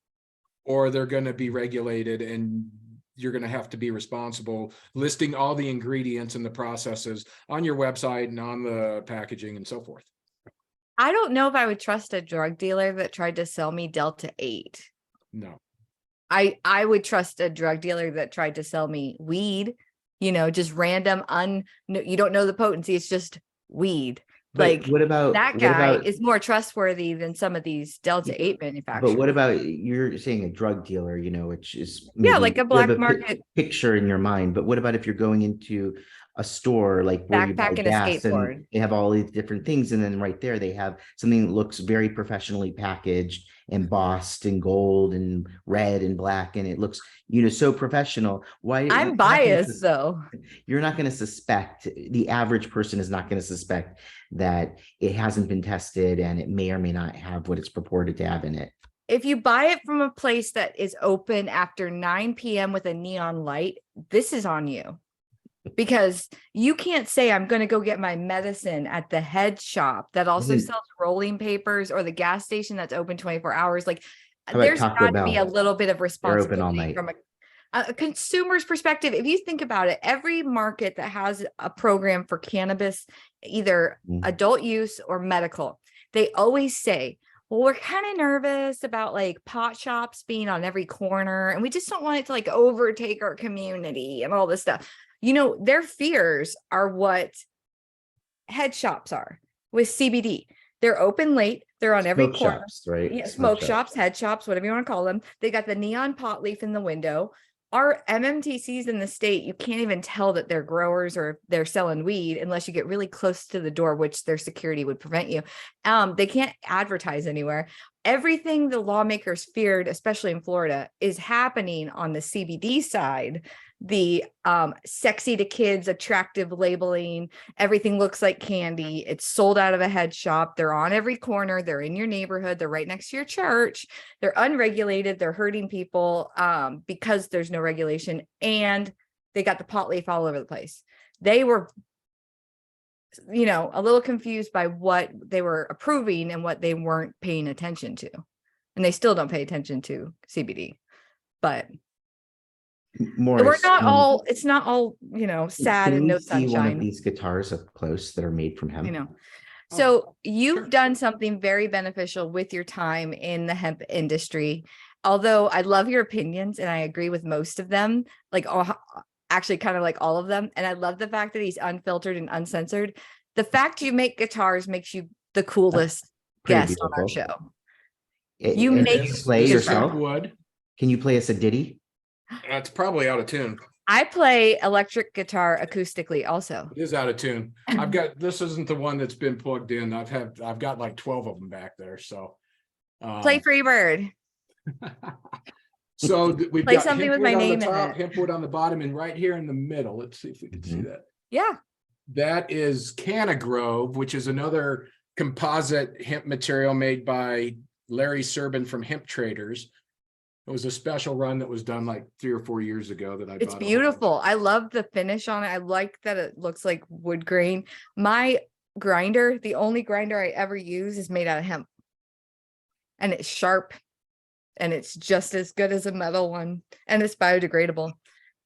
or they're going to be regulated, and you're going to have to be responsible listing all the ingredients and the processes on your website and on the packaging and so forth. I don't know if I would trust a drug dealer that tried to sell me Delta 8. No. I would trust a drug dealer that tried to sell me weed, just random, you don't know the potency. It's just weed. But what about that guy is more trustworthy than some of these Delta 8 manufacturers. But what about, you're saying a drug dealer, which is like a black market picture in your mind. But what about if you're going into a store like where you buy gas and they have all these different things, and then right there they have something that looks very professionally packaged, embossed in gold and red and black, and it looks so professional. Why? I'm biased, though. You're not going to suspect, the average person is not going to suspect that it hasn't been tested and it may or may not have what it's purported to have in it. If you buy it from a place that is open after 9 p.m. with a neon light, this is on you. Because you can't say I'm going to go get my medicine at the head shop that also sells rolling papers, or the gas station that's open 24 hours. Like, there's got to be a little bit of responsibility from a consumer's perspective. If you think about it, every market that has a program for cannabis, either adult use or medical, they always say, well, we're kind of nervous about like pot shops being on every corner, and we just don't want it to like overtake our community and all this stuff. Their fears are what head shops are with CBD. They're open late. They're on every corner. Shops, right? Yeah, smoke shops, head shops, whatever you want to call them. They got the neon pot leaf in the window. Our MMTCs in the state, you can't even tell that they're growers or they're selling weed unless you get really close to the door, which their security would prevent you. They can't advertise anywhere. Everything the lawmakers feared, especially in Florida, is happening on the CBD side. The sexy to kids, attractive labeling, everything looks like candy. It's sold out of a head shop. They're on every corner. They're in your neighborhood. They're right next to your church. They're unregulated. They're hurting people because there's no regulation. And they got the pot leaf all over the place. They were, a little confused by what they were approving and what they weren't paying attention to. And they still don't pay attention to CBD. But Morris, We're not all, it's not all, sad can and we no see one of sunshine, these guitars up close that are made from hemp? Oh, So you've sure. done something very beneficial with your time in the hemp industry. Although I love your opinions and I agree with most of them, like actually kind of like all of them. And I love the fact that he's unfiltered and uncensored. The fact you make guitars makes you the coolest Pretty guest on our beautiful. show. You And make can you play This is yourself? hemp wood. Can you play us a ditty? It's probably out of tune. I play electric guitar acoustically also. It is out of tune. I've got, this isn't the one that's been plugged in. I've got like 12 of them back there. So Play Freebird. so we've Play got something with hempwood my on name the in top, it. hempwood on the bottom, and right here in the middle. Let's see if we can see that. Yeah. That is Canna Grove, which is another composite hemp material made by Larry Serban from Hemp Traders. It was a special run that was done like 3 or 4 years ago that I It's bought. beautiful. I love the finish on it. I like that it looks like wood grain. My grinder, the only grinder I ever use, is made out of hemp. And it's sharp and it's just as good as a metal one. And it's biodegradable.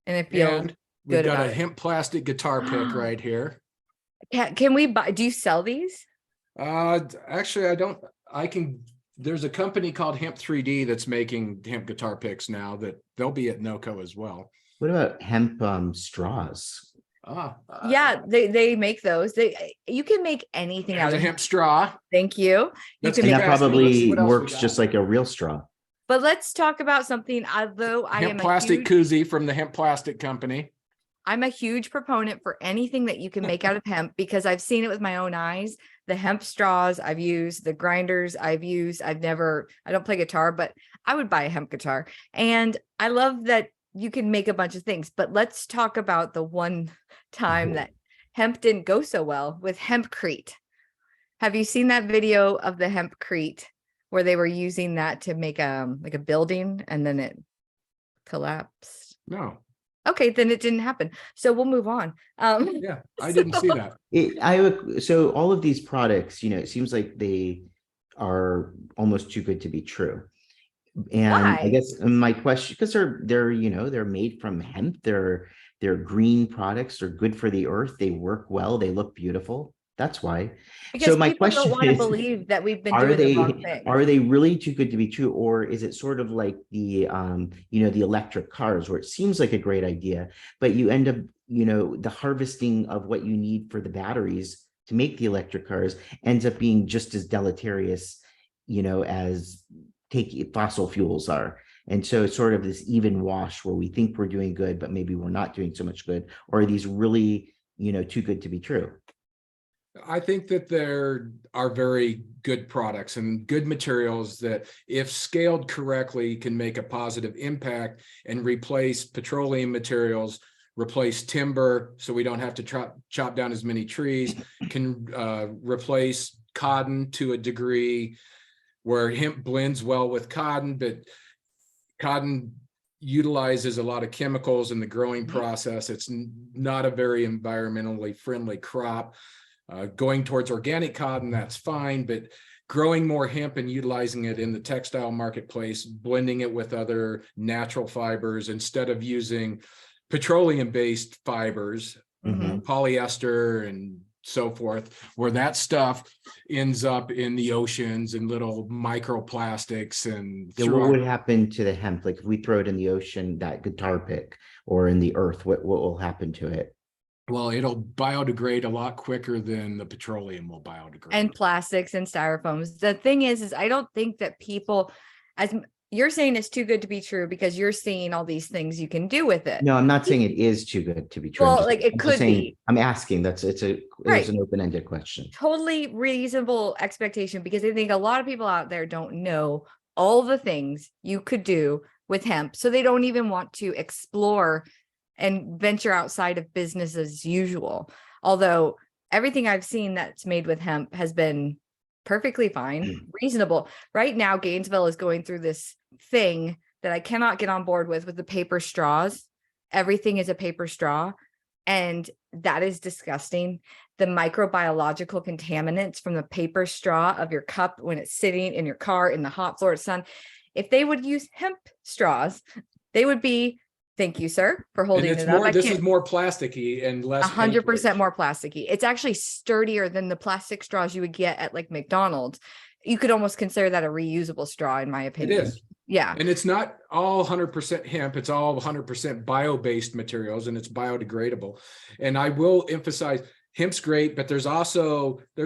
And I feel And we've good got about a it. hemp plastic guitar pick right here. Can we buy, do you sell these? Actually, I don't, there's a company called Hemp 3D that's making hemp guitar picks now that they'll be at NOCO as well. What about hemp straws? Yeah, they make those. You can make anything out There's a of hemp straw. Thank you. You That's can And make that fantastic. probably What else we works got? just like a real straw. But let's talk about something. Although I Hemp am a plastic huge, koozie from the Hemp Plastic Company. I'm a huge proponent for anything that you can make out of hemp because I've seen it with my own eyes. The hemp straws I've used, the grinders I've used. I don't play guitar, but I would buy a hemp guitar. And I love that you can make a bunch of things. But let's talk about the one time that hemp didn't go so well with hempcrete. Have you seen that video of the hempcrete where they were using that to make like a building and then it collapsed? No. Okay, then it didn't happen. So we'll move on. Yeah, I didn't see that. So all of these products, it seems like they are almost too good to be true. And I Why? guess my question, because they're made from hemp, they're green products, they're good for the earth, they work well, they look beautiful. That's why. Because So my people don't question want to is, believe that we've been are doing the wrong they thing. are they really too good to be true, or is it sort of like the the electric cars, where it seems like a great idea, but you end up the harvesting of what you need for the batteries to make the electric cars ends up being just as deleterious as fossil fuels are. And so it's sort of this even wash where we think we're doing good, but maybe we're not doing so much good. Or are these really too good to be true? I think that there are very good products and good materials that, if scaled correctly, can make a positive impact and replace petroleum materials, replace timber so we don't have to chop down as many trees, can replace cotton to a degree where hemp blends well with cotton, but cotton utilizes a lot of chemicals in the growing process. It's not a very environmentally friendly crop. Going towards organic cotton, that's fine, but growing more hemp and utilizing it in the textile marketplace, blending it with other natural fibers instead of using petroleum-based fibers, polyester and so forth, where that stuff ends up in the oceans and little microplastics. And what would happen to the hemp? Like if we throw it in the ocean, that guitar pick, or in the earth, what will happen to it? Well, it'll biodegrade a lot quicker than the petroleum will biodegrade. And plastics and styrofoams. The thing is I don't think that people, as you're saying, it's too good to be true because you're seeing all these things you can do with it. No, I'm not saying it is too good to be true. Well, it could be. I'm asking. It's Right. an open-ended question. Totally reasonable expectation, because I think a lot of people out there don't know all the things you could do with hemp. So they don't even want to explore and venture outside of business as usual. Although everything I've seen that's made with hemp has been perfectly fine, reasonable. Right now, Gainesville is going through this thing that I cannot get on board with the paper straws. Everything is a paper straw. And that is disgusting. The microbiological contaminants from the paper straw of your cup when it's sitting in your car in the hot Florida sun. If they would use hemp straws, they would be Thank you, sir, for And holding it's it up. more, this is more plasticky and less. 100% more plasticky. It's actually sturdier than the plastic straws you would get at like McDonald's. You could almost consider that a reusable straw, in my It opinion. is. Yeah. And it's not all 100% hemp. It's all 100% bio-based materials, and it's biodegradable. And I will emphasize, hemp's great, but there's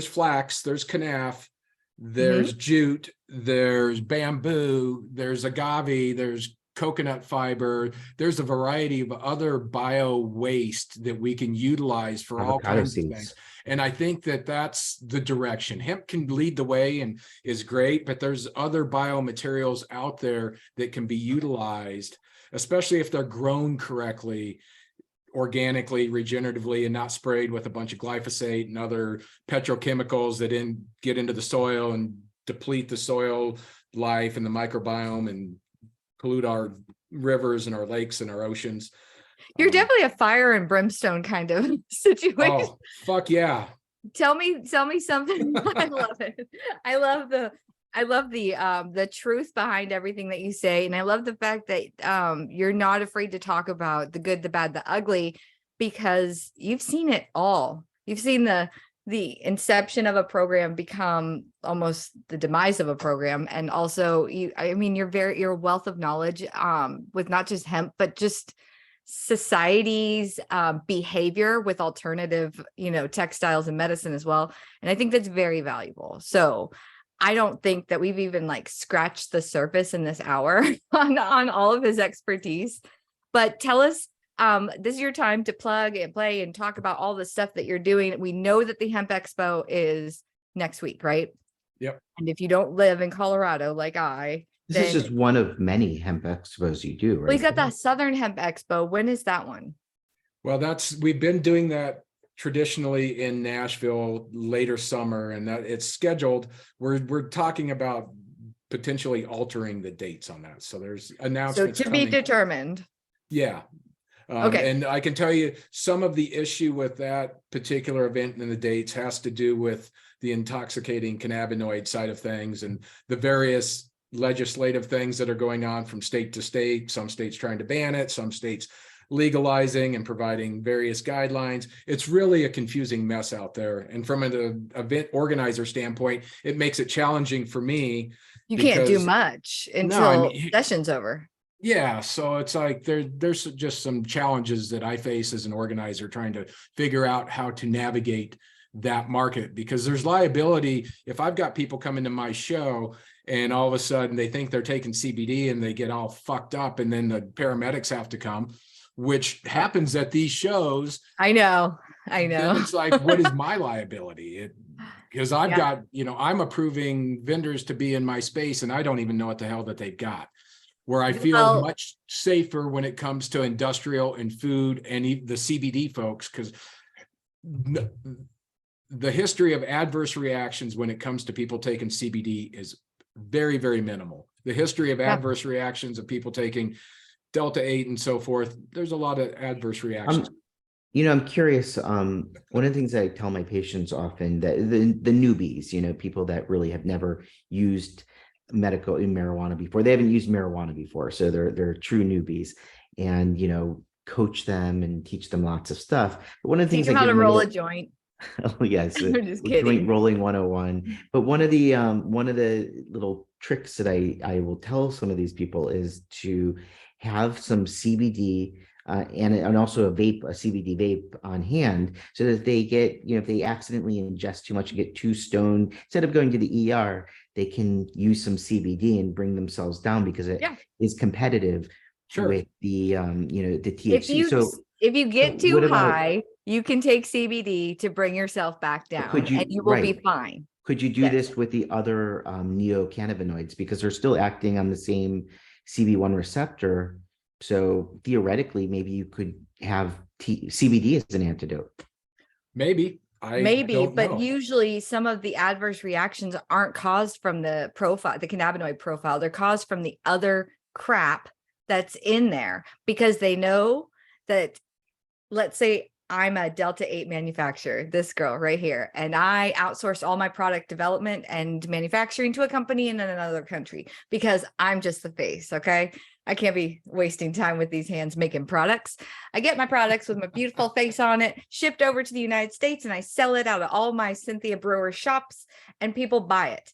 flax, there's canaf, there's jute, there's bamboo, there's agave, there's coconut fiber. There's a variety of other bio waste that we can utilize for all Avocado kinds of seeds. things. And I think that that's the direction. Hemp can lead the way and is great, but there's other biomaterials out there that can be utilized, especially if they're grown correctly, organically, regeneratively, and not sprayed with a bunch of glyphosate and other petrochemicals that get into the soil and deplete the soil life and the microbiome and pollute our rivers and our lakes and our oceans. You're definitely a fire and brimstone kind of situation. Oh, fuck yeah. Tell me something. I love it. I love the truth behind everything that you say. And I love the fact that you're not afraid to talk about the good, the bad, the ugly, because you've seen it all. You've seen the inception of a program become almost the demise of a program. And also your wealth of knowledge with not just hemp, but just society's behavior with alternative, textiles and medicine as well. And I think that's very valuable. So I don't think that we've even like scratched the surface in this hour on all of his expertise. But tell us, this is your time to plug and play and talk about all the stuff that you're doing. We know that the Hemp Expo is next week, right? Yep. And if you don't live in Colorado like This is just one of many hemp expos you do, right? Well, he's got the Southern Hemp Expo. When is that one? Well, we've been doing that traditionally in Nashville later summer, and that it's scheduled. We're talking about potentially altering the dates on that. So there's announcements. So to be determined. Yeah. Okay. And I can tell you some of the issue with that particular event and the dates has to do with the intoxicating cannabinoid side of things and the various legislative things that are going on from state to state. Some states trying to ban it, some states legalizing and providing various guidelines. It's really a confusing mess out there. And from an event organizer standpoint, it makes it challenging for me. You can't do much until session's over. Yeah, so it's like there's just some challenges that I face as an organizer trying to figure out how to navigate that market, because there's liability. If I've got people coming to my show and all of a sudden they think they're taking CBD and they get all fucked up, and then the paramedics have to come, which happens at these shows. I know. It's like, what is my liability? Because I've got, I'm approving vendors to be in my space and I don't even know what the hell that they've got. Where I feel much safer when it comes to industrial and food and the CBD folks, because the history of adverse reactions when it comes to people taking CBD is very, very minimal. The history of adverse reactions of people taking Delta 8 and so forth, there's a lot of adverse reactions. I'm curious. One of the things I tell my patients often, that the newbies, people that really have never used medical marijuana before, they haven't used marijuana before, so they're true newbies, and coach them and teach them lots of stuff. But one of the things, teach them how to roll a joint. Oh yes, I'm just kidding. Joint rolling 101. But one of the little tricks that I will tell some of these people is to have some CBD and also a CBD vape on hand, so that they get, if they accidentally ingest too much and get too stoned, instead of going to the ER, they can use some CBD and bring themselves down, because it is competitive with the the THC. If you get too high, you can take CBD to bring yourself back down, and you will be fine. Could you do this with the other neocannabinoids, because they're still acting on the same CB1 receptor? So theoretically, maybe you could have CBD as an antidote. Maybe, but usually some of the adverse reactions aren't caused from the cannabinoid profile. They're caused from the other crap that's in there, because they know that, let's say I'm a Delta 8 manufacturer, this girl right here, and I outsource all my product development and manufacturing to a company in another country because I'm just the face. Okay. I can't be wasting time with these hands making products. I get my products with my beautiful face on it, shipped over to the United States, and I sell it out of all my Cynthia Brewer shops, and people buy it.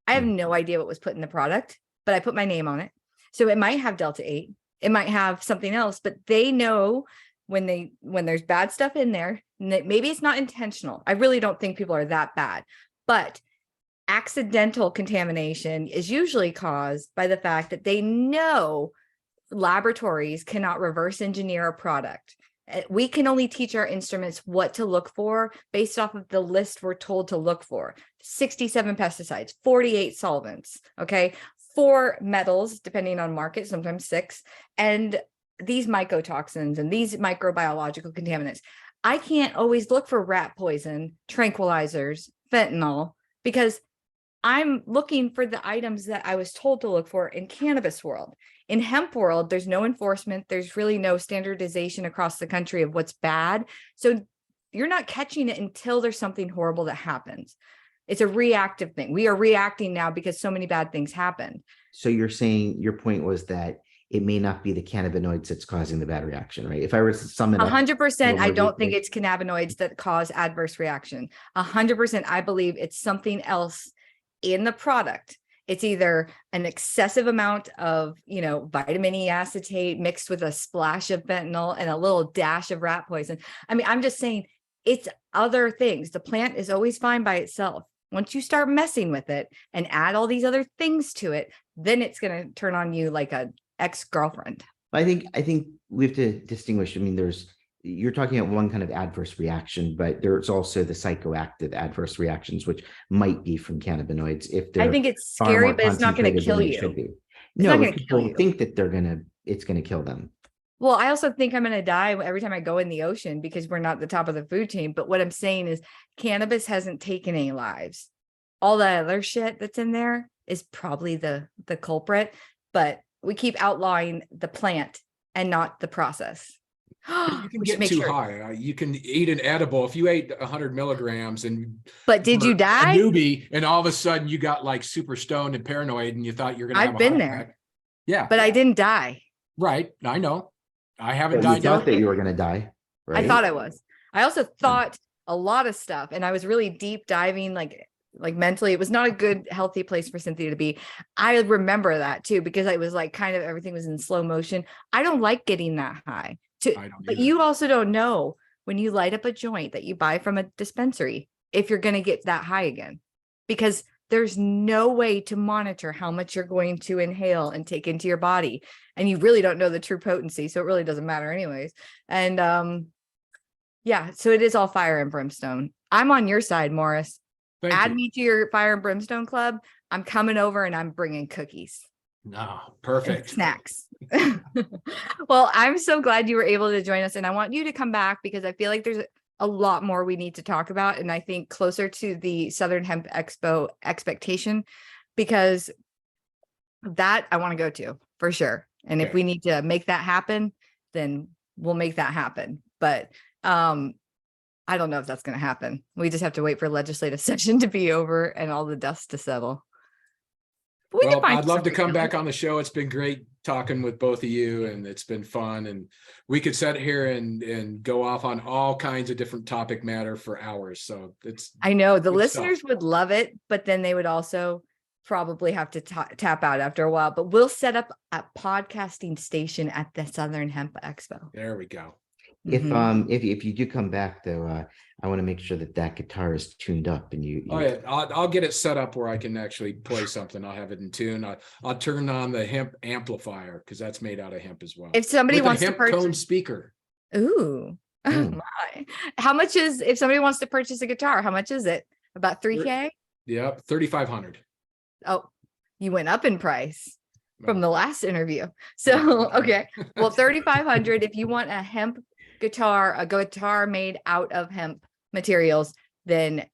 I have no idea what was put in the product, but I put my name on it. So it might have Delta 8, it might have something else, but they know when there's bad stuff in there. Maybe it's not intentional. I really don't think people are that bad, but accidental contamination is usually caused by the fact that they know laboratories cannot reverse engineer a product. We can only teach our instruments what to look for based off of the list we're told to look for. 67 pesticides, 48 solvents, okay? 4 metals, depending on market, sometimes 6, and these mycotoxins and these microbiological contaminants. I can't always look for rat poison, tranquilizers, fentanyl, because I'm looking for the items that I was told to look for in cannabis world. In hemp world, there's no enforcement. There's really no standardization across the country of what's bad. So you're not catching it until there's something horrible that happens. It's a reactive thing. We are reacting now because so many bad things happen. So you're saying your point was that it may not be the cannabinoids that's causing the bad reaction, right? If I were to sum it up, 100%, I don't think deeply. it's cannabinoids that cause adverse reaction. 100%, I believe it's something else in the product. It's either an excessive amount of, vitamin E acetate mixed with a splash of fentanyl and a little dash of rat poison. I mean, I'm just saying it's other things. The plant is always fine by itself. Once you start messing with it and add all these other things to it, then it's going to turn on you like a ex-girlfriend. I think we have to distinguish. I mean, you're talking about one kind of adverse reaction, but there's also the psychoactive adverse reactions, which might be from cannabinoids. If they're I think it's far scary, more but it's not going to concentrated kill than they should you. be. It's not No, gonna kill people you. think that it's going to kill them. Well, I also think I'm going to die every time I go in the ocean because we're not the top of the food chain. But what I'm saying is cannabis hasn't taken any lives. All that other shit that's in there is probably the culprit, but we keep outlawing the plant and not the process. You can get too high. You can eat an edible. If you ate 100 milligrams but did you die? A newbie, and all of a sudden you got like super stoned and paranoid and you thought you're going to have I've a been heart there. attack. Yeah. But I didn't die. Right. I know. I haven't But you died thought yet. that you were going to die, right? I thought I was. I also thought a lot of stuff, and I was really deep diving, like mentally. It was not a good, healthy place for Cynthia to be. I remember that too, because I was like kind of everything was in slow motion. I don't like getting that high. But you also don't know when you light up a joint that you buy from a dispensary if you're going to get that high again, because there's no way to monitor how much you're going to inhale and take into your body. And you really don't know the true potency. So it really doesn't matter anyways. And yeah, so it is all fire and brimstone. I'm on your side, Morris. Add me to your fire and brimstone club. I'm coming over and I'm bringing cookies. No, perfect. Snacks. Well, I'm so glad you were able to join us. And I want you to come back because I feel like there's a lot more we need to talk about. And I think closer to the Southern Hemp Expo expectation, because that I want to go to for sure. And if we need to make that happen, then we'll make that happen. But I don't know if that's going to happen. We just have to wait for legislative session to be over and all the dust to settle. Well, I'd love to come back on the show. It's been great talking with both of you, and it's been fun. And we could sit here and go off on all kinds of different topic matter for hours. So I know the listeners would love it, but then they would also probably have to tap out after a while. But we'll set up a podcasting station at the Southern Hemp Expo. There we go. If you do come back though, I want to make sure that guitar is tuned up and you. Oh yeah, I'll get it set up where I can actually play something. I'll have it in tune. I'll turn on the hemp amplifier because that's made out of hemp as well. If somebody wants to purchase cone speaker. Ooh. Oh my. How much if somebody wants to purchase a guitar, how much is it? About $3,000? Yep, $3,500. Oh, you went up in price from the last interview. So okay. Well, $3,500 if you want a hemp guitar, a guitar made out of hemp materials, then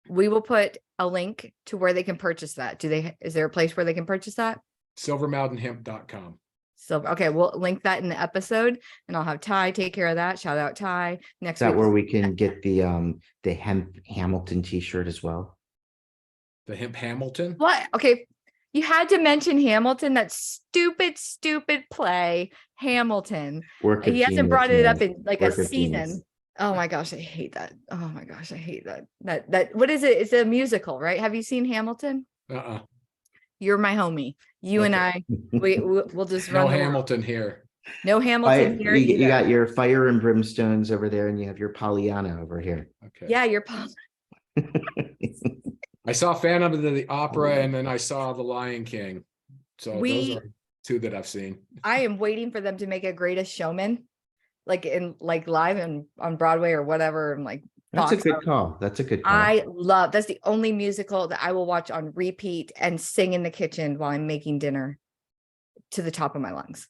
we will put a link to where they can purchase that. Is there a place where they can purchase that? silvermountainhemp.com. So okay, we'll link that in the episode, and I'll have Ty take care of that. Shout out Ty. Next week, where we can get the hemp Hamilton t-shirt as well. The hemp Hamilton? What? Okay, You had to mention Hamilton, that stupid play, Hamilton. Work of He hasn't genius, brought it up man. in like a Work of genius. season. Oh my gosh, I hate that. Oh my gosh, I hate that. That what is it? It's a musical, right? Have you seen Hamilton? Uh-uh. You're my homie. You and Okay. we'll just No run the world. Hamilton here. No Hamilton here You either. got your fire and brimstones over there, and you have your Pollyanna over here. Okay. Yeah, you're I saw Phantom of the Opera and then I saw The Lion King. So those are two that I've seen. I am waiting for them to make a Greatest Showman, like live and on Broadway or whatever. And like That's a Fox. good call. That's a good call. That's the only musical that I will watch on repeat and sing in the kitchen while I'm making dinner to the top of my lungs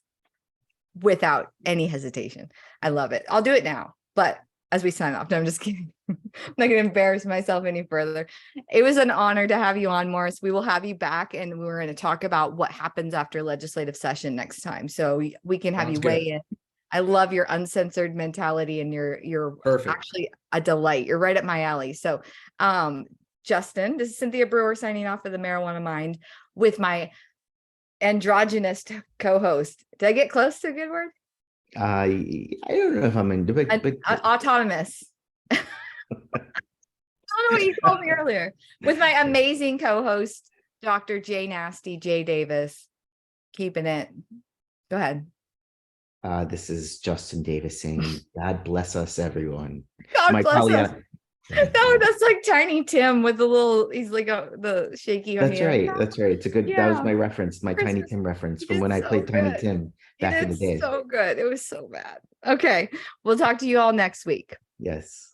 without any hesitation. I love it. I'll do it now, but as we sign off, no, I'm just kidding. I'm not going to embarrass myself any further. It was an honor to have you on, Morris. We will have you back and we're going to talk about what happens after legislative session next time. So we can have Sounds you weigh good. in. I love your uncensored mentality and you're Perfect. actually a delight. You're right up my alley. So Justin, this is Cynthia Brewer signing off for the Marijuana Mind with my androgynous co-host. Did I get close to a good word? I don't know if I'm into it, but Autonomous. I don't know what you called me earlier. With my amazing co-host, Dr. J Nasty J Davis. Keeping it. Go ahead. This is Justin Davis saying, God bless us, everyone. God My bless us. Pollyanna. That's like Tiny Tim with the little, he's like the shaky. That's right. That's right. It's a good, that was Yeah. my reference, my Tiny Christmas. Tim reference You from did when I so played Tiny good. Tim back in the day. So good. It was so bad. Okay. We'll talk to you all next week. Yes.